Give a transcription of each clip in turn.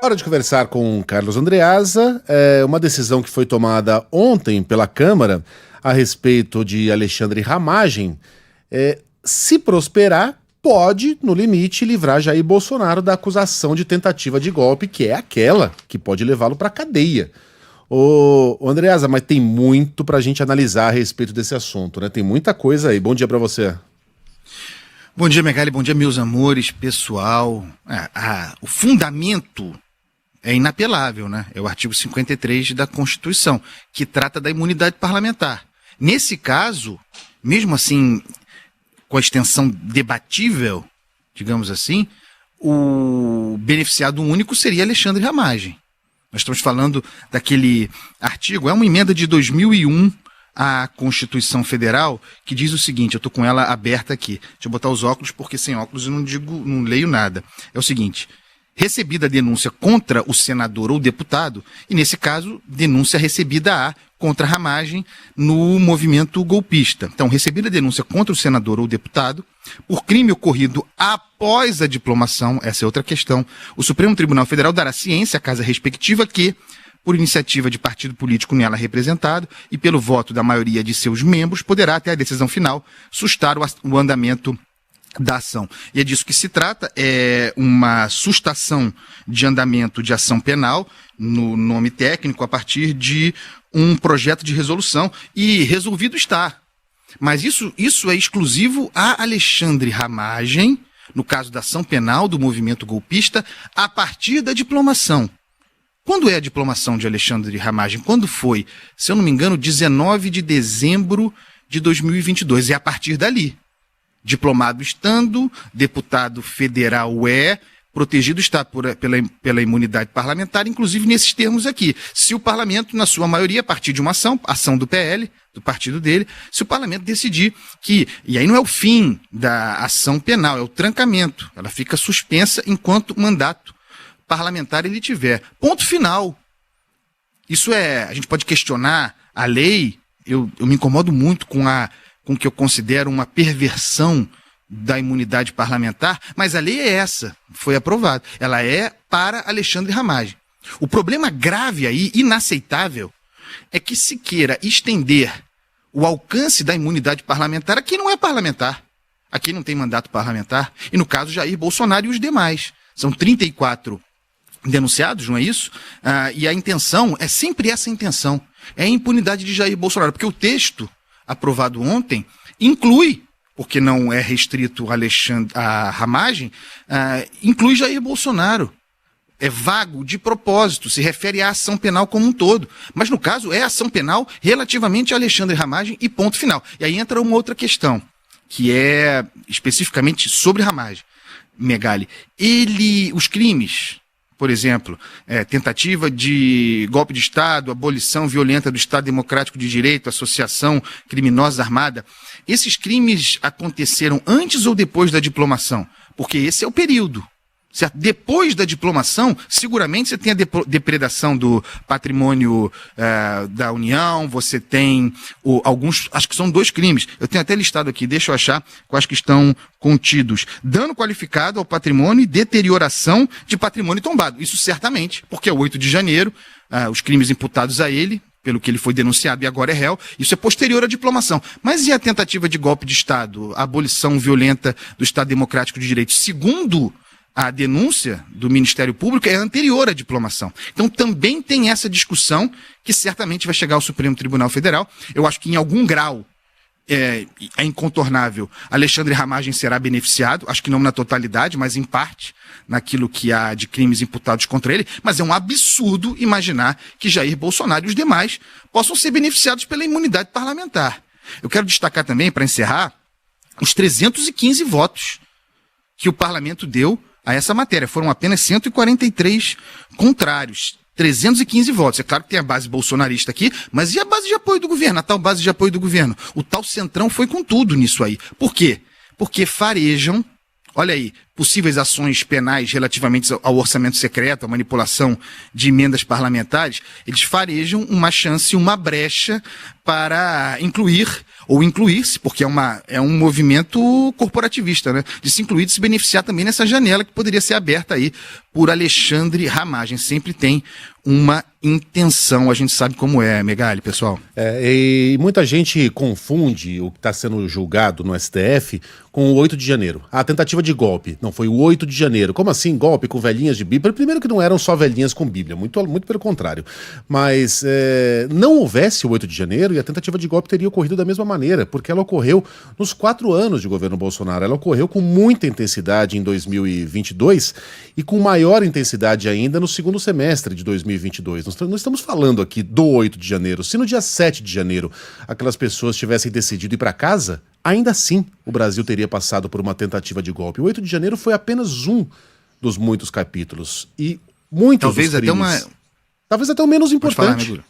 Hora de conversar com Carlos Andreasa. Uma decisão que foi tomada ontem pela Câmara a respeito de Alexandre Ramagem. Se prosperar, pode, no limite, livrar Jair Bolsonaro da acusação de tentativa de golpe, que é aquela que pode levá-lo para a cadeia. Ô Andreasa, mas tem muito para a gente analisar a respeito desse assunto, né? Tem muita coisa aí. Bom dia para você. Bom dia, Megali. Bom dia, meus amores, pessoal. O fundamento é inapelável, né? É o artigo 53 da Constituição, que trata da imunidade parlamentar. Nesse caso, mesmo assim, com a extensão debatível, digamos assim, o beneficiado único seria Alexandre Ramagem. Nós estamos falando daquele artigo, é uma emenda de 2001 à Constituição Federal, que diz o seguinte, eu estou com ela aberta aqui. Deixa eu botar os óculos, porque sem óculos eu não leio nada. É o seguinte: recebida a denúncia contra o senador ou deputado, e nesse caso, denúncia recebida contra Ramagem no movimento golpista. Então, recebida a denúncia contra o senador ou deputado, por crime ocorrido após a diplomação, essa é outra questão, o Supremo Tribunal Federal dará ciência à casa respectiva que, por iniciativa de partido político nela representado e pelo voto da maioria de seus membros, poderá, até a decisão final, sustar o andamento da ação. E é disso que se trata, é uma sustação de andamento de ação penal, no nome técnico, a partir de um projeto de resolução, e resolvido está. Mas isso é exclusivo a Alexandre Ramagem, no caso da ação penal do movimento golpista, a partir da diplomação. Quando é a diplomação de Alexandre Ramagem? Quando foi? Se eu não me engano, 19 de dezembro de 2022. É a partir dali. Diplomado estando, deputado federal protegido está pela imunidade parlamentar, inclusive nesses termos aqui. Se o parlamento, na sua maioria, a partir de uma ação do PL, do partido dele, se o parlamento decidir que, e aí não é o fim da ação penal, é o trancamento, ela fica suspensa enquanto mandato parlamentar ele tiver. Ponto final. Isso a gente pode questionar a lei, eu me incomodo muito com o que eu considero uma perversão da imunidade parlamentar, mas a lei é essa, foi aprovada. Ela é para Alexandre Ramagem. O problema grave aí, inaceitável, é que se queira estender o alcance da imunidade parlamentar a quem não é parlamentar, a quem não tem mandato parlamentar, e no caso Jair Bolsonaro e os demais. São 34 denunciados, não é isso? E a intenção é sempre essa intenção, é a impunidade de Jair Bolsonaro, porque o texto aprovado ontem inclui, porque não é restrito a Ramagem, inclui Jair Bolsonaro. É vago de propósito, se refere à ação penal como um todo. Mas, no caso, é ação penal relativamente a Alexandre Ramagem e ponto final. E aí entra uma outra questão, que é especificamente sobre Ramagem. Megali, os crimes, por exemplo, tentativa de golpe de Estado, abolição violenta do Estado Democrático de Direito, associação criminosa armada, esses crimes aconteceram antes ou depois da diplomação? Porque esse é o período. Certo? Depois da diplomação, seguramente você tem a depredação do patrimônio da União, você tem alguns, acho que são 2 crimes, eu tenho até listado aqui, deixa eu achar quais que estão contidos. Dano qualificado ao patrimônio e deterioração de patrimônio tombado. Isso certamente, porque é o 8 de janeiro, os crimes imputados a ele, pelo que ele foi denunciado e agora é réu, isso é posterior à diplomação. Mas e a tentativa de golpe de Estado, a abolição violenta do Estado Democrático de Direito? Segundo a denúncia do Ministério Público, é anterior à diplomação. Então também tem essa discussão que certamente vai chegar ao Supremo Tribunal Federal. Eu acho que em algum grau é incontornável. Alexandre Ramagem será beneficiado, acho que não na totalidade, mas em parte, naquilo que há de crimes imputados contra ele, mas é um absurdo imaginar que Jair Bolsonaro e os demais possam ser beneficiados pela imunidade parlamentar. Eu quero destacar também, para encerrar, os 315 votos que o parlamento deu a essa matéria. Foram apenas 143 contrários, 315 votos. É claro que tem a base bolsonarista aqui, mas e a base de apoio do governo, a tal base de apoio do governo? O tal Centrão foi com tudo nisso aí. Por quê? Porque farejam, olha aí, possíveis ações penais relativamente ao orçamento secreto, à manipulação de emendas parlamentares, eles farejam uma chance, uma brecha para incluir-se, porque é um movimento corporativista, né? De se incluir, de se beneficiar também nessa janela que poderia ser aberta aí por Alexandre Ramagem. Sempre tem uma intenção, a gente sabe como é, Megali, pessoal. E muita gente confunde o que está sendo julgado no STF com o 8 de janeiro. A tentativa de golpe. Não, foi o 8 de janeiro. Como assim golpe com velhinhas de Bíblia? Primeiro que não eram só velhinhas com Bíblia, muito pelo contrário. Mas não houvesse o 8 de janeiro e a tentativa de golpe teria ocorrido da mesma maneira, porque ela ocorreu nos 4 anos de governo Bolsonaro. Ela ocorreu com muita intensidade em 2022 e com maior intensidade ainda no segundo semestre de 2022. Nós não estamos falando aqui do 8 de janeiro. Se no dia 7 de janeiro aquelas pessoas tivessem decidido ir para casa, ainda assim o Brasil teria passado por uma tentativa de golpe. O 8 de janeiro foi apenas um dos muitos capítulos. E muitos talvez dos crimes, talvez até o menos importante.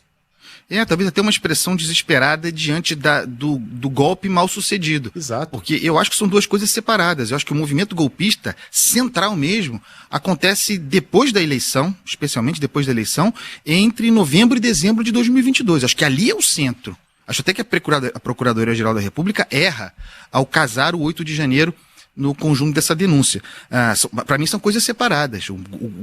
Talvez até uma expressão desesperada diante do golpe mal sucedido. Exato. Porque eu acho que são duas coisas separadas. Eu acho que o movimento golpista, central mesmo, acontece depois da eleição, especialmente depois da eleição, entre novembro e dezembro de 2022. Acho que ali é o centro. Acho até que a Procuradoria-Geral da República erra ao casar o 8 de janeiro no conjunto dessa denúncia. Para mim são coisas separadas.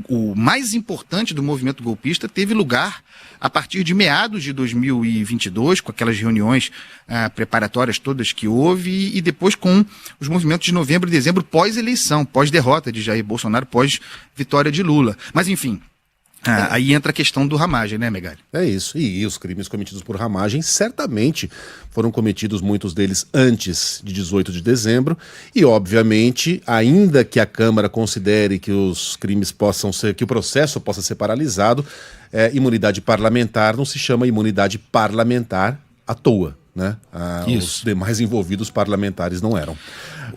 O mais importante do movimento golpista teve lugar a partir de meados de 2022, com aquelas reuniões preparatórias todas que houve, e depois com os movimentos de novembro e dezembro pós-eleição, pós-derrota de Jair Bolsonaro, pós-vitória de Lula. Mas enfim, aí entra a questão do Ramagem, né, Megali? É isso. E os crimes cometidos por Ramagem certamente foram cometidos, muitos deles, antes de 18 de dezembro. E, obviamente, ainda que a Câmara considere que os crimes que o processo possa ser paralisado, imunidade parlamentar não se chama imunidade parlamentar à toa, né? Os demais envolvidos parlamentares não eram.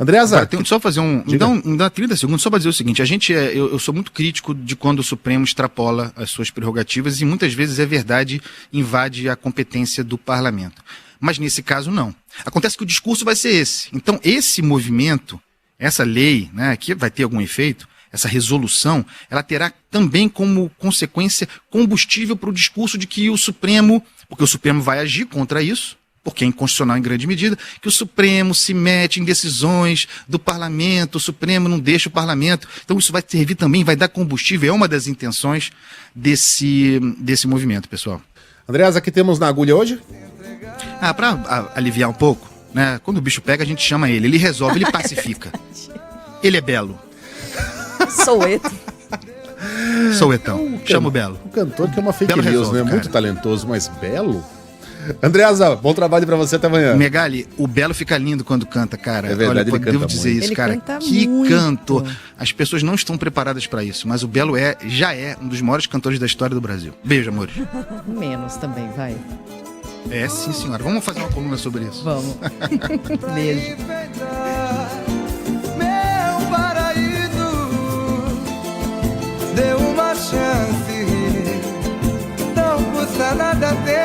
Andreasa, só fazer me dá 30 segundos só para dizer o seguinte: eu sou muito crítico de quando o Supremo extrapola as suas prerrogativas e muitas vezes é verdade, invade a competência do parlamento. Mas nesse caso não. Acontece que o discurso vai ser esse. Então esse movimento, essa lei, né, que vai ter algum efeito, essa resolução, ela terá também como consequência combustível para o discurso de que o Supremo, porque o Supremo vai agir contra isso, porque é inconstitucional em grande medida, que o Supremo se mete em decisões do parlamento, o Supremo não deixa o parlamento. Então isso vai servir também, vai dar combustível, é uma das intenções desse movimento, pessoal. Andreasa, aqui temos na agulha hoje? Para aliviar um pouco, né? Quando o bicho pega, a gente chama ele resolve, ele pacifica. Ele é belo. Souetão. Chama o Belo. O cantor que é uma fake Belo news, resolve, né? cara. Muito talentoso, mas belo? Andreasa, bom trabalho pra você, até amanhã. Megali, o Belo fica lindo quando canta, cara. É verdade, ele canta devo dizer muito. isso, Ele cara. canta Que muito. cantor. As pessoas não estão preparadas pra isso, mas o Belo já é um dos maiores cantores da história do Brasil. Beijo, amores. Menos também, vai. É, sim, senhora. Vamos fazer uma coluna sobre isso. Vamos. Beijo. Meu paraíso, deu uma chance, não custa nada ter.